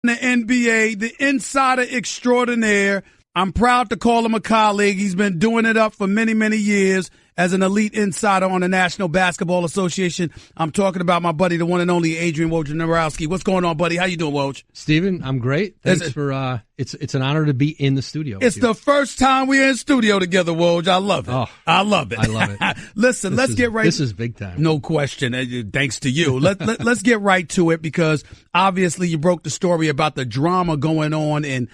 the NBA, the insider extraordinaire. I'm proud to call him a colleague. He's been doing it up for many, many years as an elite insider on the National Basketball Association. I'm talking about my buddy, the one and only Adrian Wojnarowski. What's going on, buddy? How you doing, Woj? Steven, I'm great. Thanks for it's an honor to be in the studio. It's the first time we're in studio together, Woj. I love it. Oh, I love it. I love it. Listen, let's get right. This is big time. No question. Thanks to you. Let's get right to it, because obviously you broke the story about the drama going on in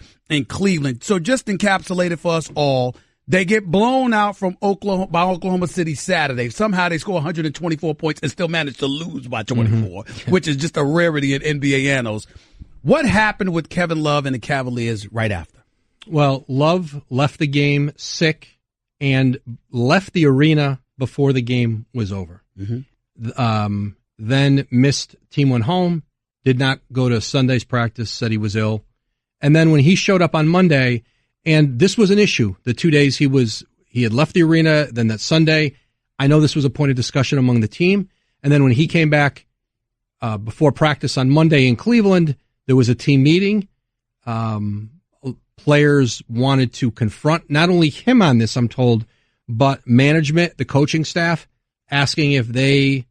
Cleveland. So just encapsulate it for us all. They get blown out by Oklahoma City Saturday. Somehow they score 124 points and still manage to lose by 24, which is just a rarity in NBA annals. What happened with Kevin Love and the Cavaliers right after? Well, Love left the game sick and left the arena before the game was over. Then missed Team Went Home, did not go to Sunday's practice, said he was ill. And then when he showed up on Monday, and this was an issue, the 2 days he had left the arena, then that Sunday, I know this was a point of discussion among the team. And then when he came back before practice on Monday in Cleveland, there was a team meeting. Players wanted to confront not only him on this, I'm told, but management, the coaching staff, asking if they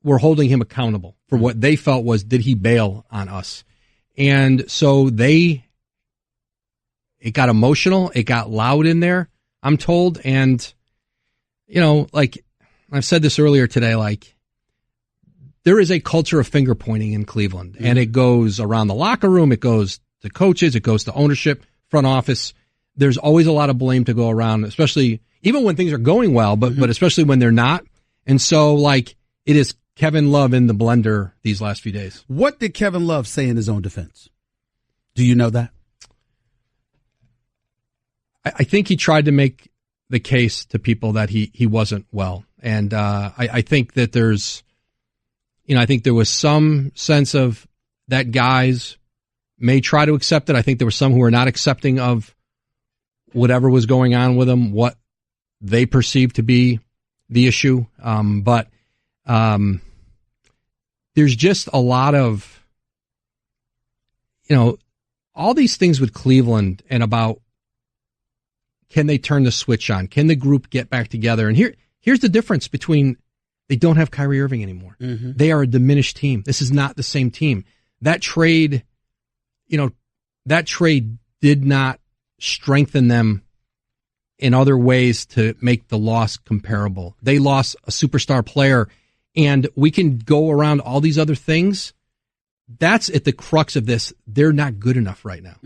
were holding him accountable for what they felt was, did he bail on us? And so it got emotional. It got loud in there, I'm told. And, like I've said this earlier today, like there is a culture of finger pointing in Cleveland, and it goes around the locker room. It goes to coaches. It goes to ownership, front office. There's always a lot of blame to go around, especially even when things are going well, but especially when they're not. And so like it is Kevin Love in the blender these last few days. What did Kevin Love say in his own defense? Do you know that? I think he tried to make the case to people that he wasn't well. And I think that there's, I think there was some sense of that guys may try to accept it. I think there were some who were not accepting of whatever was going on with him, what they perceived to be the issue. But there's just a lot of, all these things with Cleveland and about, can they turn the switch on? Can the group get back together? And here's the difference between, they don't have Kyrie Irving anymore. They are a diminished team. This is not the same team. That trade did not strengthen them in other ways to make the loss comparable. They lost a superstar player, and we can go around all these other things. That's at the crux of this. They're not good enough right now.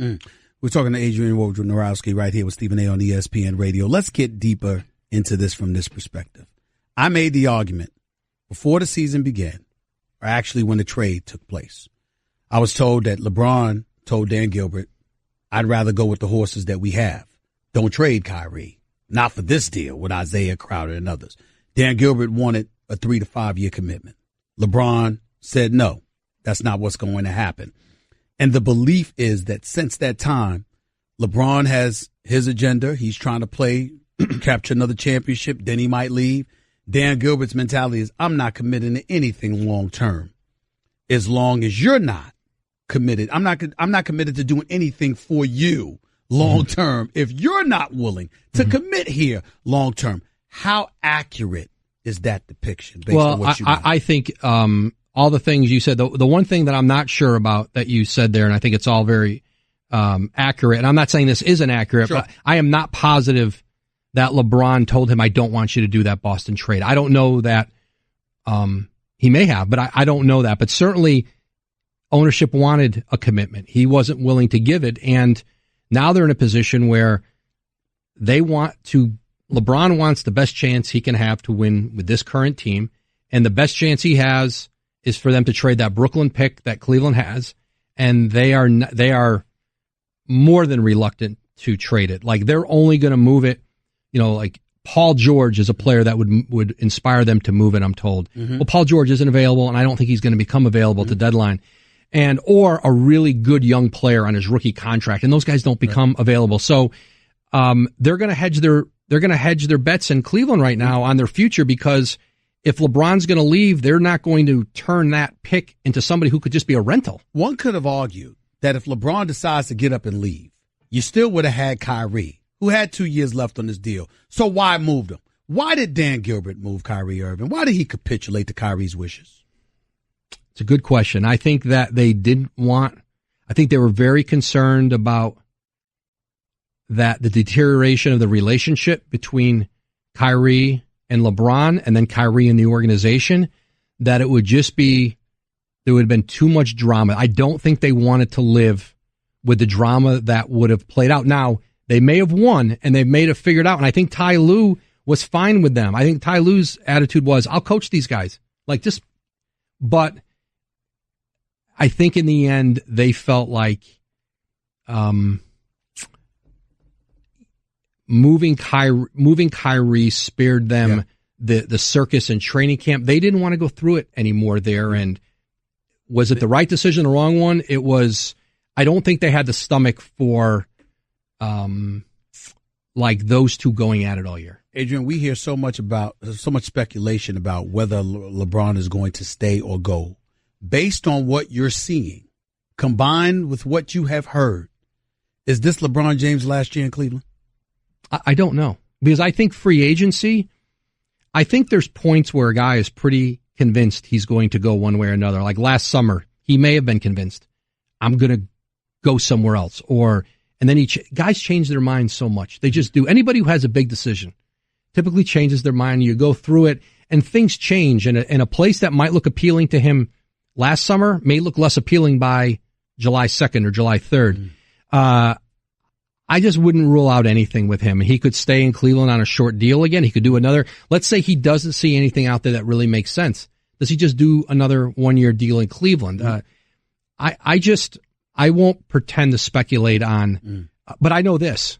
We're talking to Adrian Wojnarowski right here with Stephen A. on ESPN Radio. Let's get deeper into this from this perspective. I made the argument before the season began, or actually when the trade took place. I was told that LeBron told Dan Gilbert, I'd rather go with the horses that we have. Don't trade Kyrie. Not for this deal with Isaiah Crowder and others. Dan Gilbert wanted a 3 to 5 year commitment. LeBron said, no, that's not what's going to happen. And the belief is that since that time, LeBron has his agenda. He's trying to play, capture another championship. Then he might leave. Dan Gilbert's mentality is, I'm not committing to anything long term. As long as you're not committed, I'm not committed to doing anything for you long term. If you're not willing to commit here long term, how accurate is that depiction based on what you know? I think all the things you said, the one thing that I'm not sure about that you said there, and I think it's all very accurate, and I'm not saying this isn't accurate, Sure. but I am not positive that LeBron told him, I don't want you to do that Boston trade. I don't know that he may have, but I don't know that. But certainly ownership wanted a commitment. He wasn't willing to give it, and now they're in a position where LeBron wants the best chance he can have to win with this current team, and the best chance he has is for them to trade that Brooklyn pick that Cleveland has, and they are more than reluctant to trade it. Like, they're only going to move it, like Paul George is a player that would inspire them to move it, I'm told. Well, Paul George isn't available, and I don't think he's going to become available at the deadline. Or a really good young player on his rookie contract, and those guys don't become available. So they're going to hedge their bets in Cleveland right now on their future, because if LeBron's going to leave, they're not going to turn that pick into somebody who could just be a rental. One could have argued that if LeBron decides to get up and leave, you still would have had Kyrie, who had 2 years left on this deal. So why move him? Why did Dan Gilbert move Kyrie Irving? Why did he capitulate to Kyrie's wishes? It's a good question. I think that they didn't want, I think they were very concerned about that the deterioration of the relationship between Kyrie and LeBron and then Kyrie and the organization, that it would just be, there would have been too much drama. I don't think they wanted to live with the drama that would have played out. Now, they may have won and they may have figured out, and I think Ty Lue was fine with them. I think Ty Lue's attitude was, I'll coach these guys. Like just, but I think in the end, they felt like moving Kyrie spared them the circus and training camp. They didn't want to go through it anymore there. And was it the right decision, the wrong one? It was, I don't think they had the stomach for like those two going at it all year. Adrian, we hear so much speculation about whether LeBron is going to stay or go. Based on what you're seeing, combined with what you have heard, is this LeBron James' last year in Cleveland? I don't know. Because I think free agency, I think there's points where a guy is pretty convinced he's going to go one way or another. Like last summer, he may have been convinced, I'm going to go somewhere else. And then guys change their minds so much. They just do. Anybody who has a big decision typically changes their mind. You go through it and things change. And a place that might look appealing to him last summer may look less appealing by July 2nd or July 3rd. I just wouldn't rule out anything with him. He could stay in Cleveland on a short deal again. He could do another. Let's say he doesn't see anything out there that really makes sense. Does he just do another 1 year deal in Cleveland? I won't pretend to speculate on, but I know this.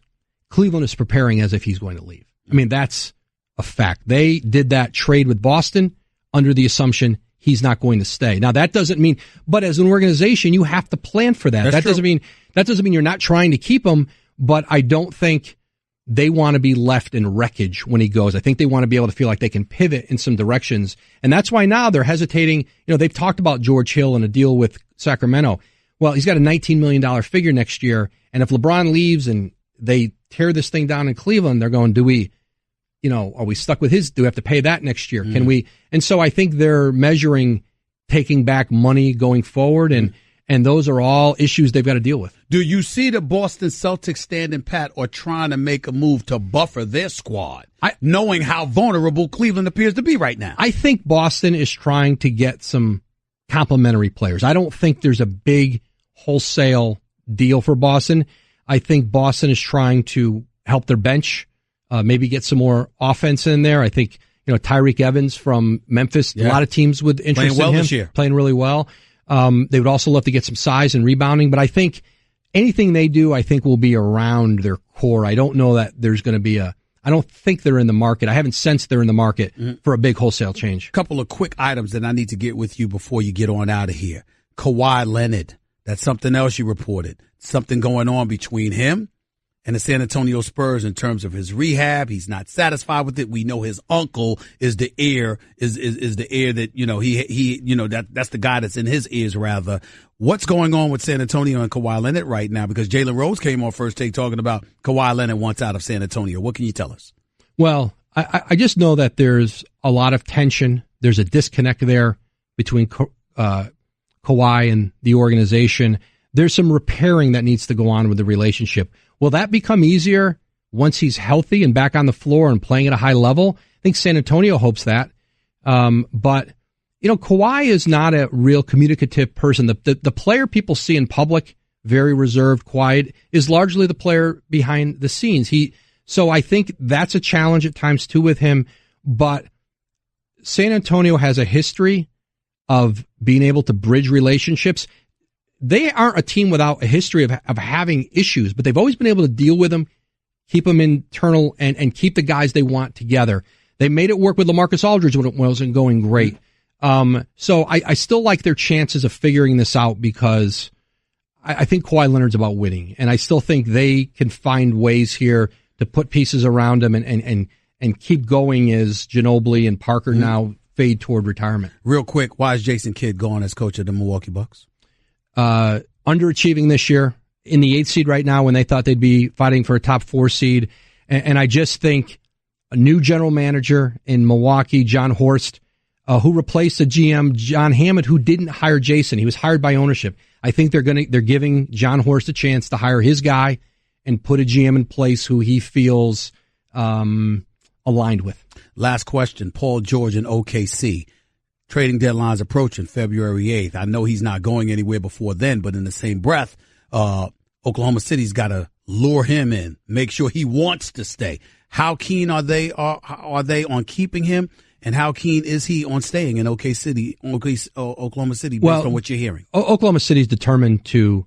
Cleveland is preparing as if he's going to leave. I mean, that's a fact. They did that trade with Boston under the assumption he's not going to stay. Now, that doesn't mean, but as an organization, you have to plan for that. That doesn't mean you're not trying to keep him, but I don't think they want to be left in wreckage when he goes. I think they want to be able to feel like they can pivot in some directions. And that's why now they're hesitating. You know, they've talked about George Hill and a deal with Sacramento. Well, he's got a $19 million figure next year. And if LeBron leaves and they tear this thing down in Cleveland, they're going, are we stuck with do we have to pay that next year? Can we? And so I think they're measuring taking back money going forward. And those are all issues they've got to deal with. Do you see the Boston Celtics standing pat or trying to make a move to buffer their squad, knowing how vulnerable Cleveland appears to be right now? I think Boston is trying to get some complementary players. I don't think there's a big wholesale deal for Boston. I think Boston is trying to help their bench, maybe get some more offense in there. I think, Tyreek Evans from Memphis, a lot of teams would interest in him. This year. Playing really well. They would also love to get some size and rebounding, but I think anything they do, I think will be around their core. I don't know that there's going to be I don't think they're in the market. I haven't sensed they're in the market for a big wholesale change. Couple of quick items that I need to get with you before you get on out of here. Kawhi Leonard. That's something else you reported. Something going on between him and the San Antonio Spurs in terms of his rehab. He's not satisfied with it. We know his uncle is the heir, is the heir that, that's the guy that's in his ears rather. What's going on with San Antonio and Kawhi Leonard right now? Because Jalen Rose came on First Take talking about Kawhi Leonard wants out of San Antonio. What can you tell us? Well, I just know that there's a lot of tension. There's a disconnect there between Kawhi and the organization. There's some repairing that needs to go on with the relationship. Will that become easier once he's healthy and back on the floor and playing at a high level? I think San Antonio hopes that. But Kawhi is not a real communicative person. The player people see in public, very reserved, quiet, is largely the player behind the scenes. So I think that's a challenge at times too with him. But San Antonio has a history of being able to bridge relationships. They aren't a team without a history of having issues, but they've always been able to deal with them, keep them internal, and keep the guys they want together. They made it work with LaMarcus Aldridge when it wasn't going great. So I still like their chances of figuring this out because I think Kawhi Leonard's about winning, and I still think they can find ways here to put pieces around him and keep going as Ginobili and Parker now fade toward retirement. Real quick, why is Jason Kidd gone as coach of the Milwaukee Bucks? Underachieving this year, in the 8th seed right now when they thought they'd be fighting for a top 4 seed. And I just think a new general manager in Milwaukee, John Horst, who replaced the GM, John Hammond, who didn't hire Jason. He was hired by ownership. I think they're giving John Horst a chance to hire his guy and put a GM in place who he feels aligned with. Last question, Paul George in OKC. Trading deadline's approaching February 8th. I know he's not going anywhere before then, but in the same breath, Oklahoma City's got to lure him in, make sure he wants to stay. How keen are they on keeping him, and how keen is he on staying in Oklahoma City based on what you're hearing? Oklahoma City's determined to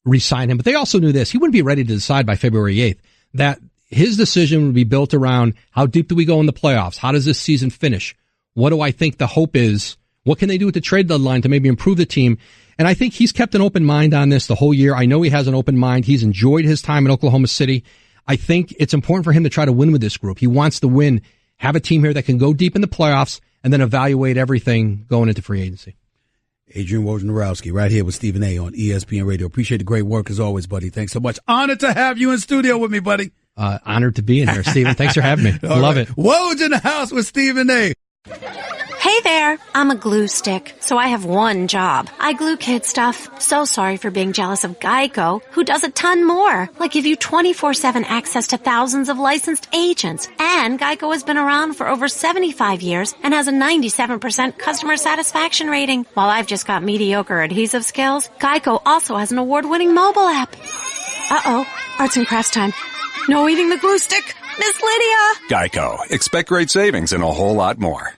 re-sign him, but they also knew this. He wouldn't be ready to decide by February 8th. That his decision would be built around how deep do we go in the playoffs? How does this season finish? What do I think the hope is? What can they do at the trade deadline to maybe improve the team? And I think he's kept an open mind on this the whole year. I know he has an open mind. He's enjoyed his time in Oklahoma City. I think it's important for him to try to win with this group. He wants to win, have a team here that can go deep in the playoffs, and then evaluate everything going into free agency. Adrian Wojnarowski right here with Stephen A. on ESPN Radio. Appreciate the great work as always, buddy. Thanks so much. Honored to have you in studio with me, buddy. Honored to be in here, Stephen. Thanks for having me. Love it. Woj in the house with Stephen A. Hey there, I'm a glue stick, so I have one job. I glue kid stuff. So sorry for being jealous of Geico, who does a ton more, like give you 24/7 access to thousands of licensed agents. And Geico has been around for over 75 years and has a 97% customer satisfaction rating. While I've just got mediocre adhesive skills, Geico also has an award-winning mobile app. Uh-oh, arts and crafts time. No eating the glue stick. Miss Lydia! Geico. Expect great savings and a whole lot more.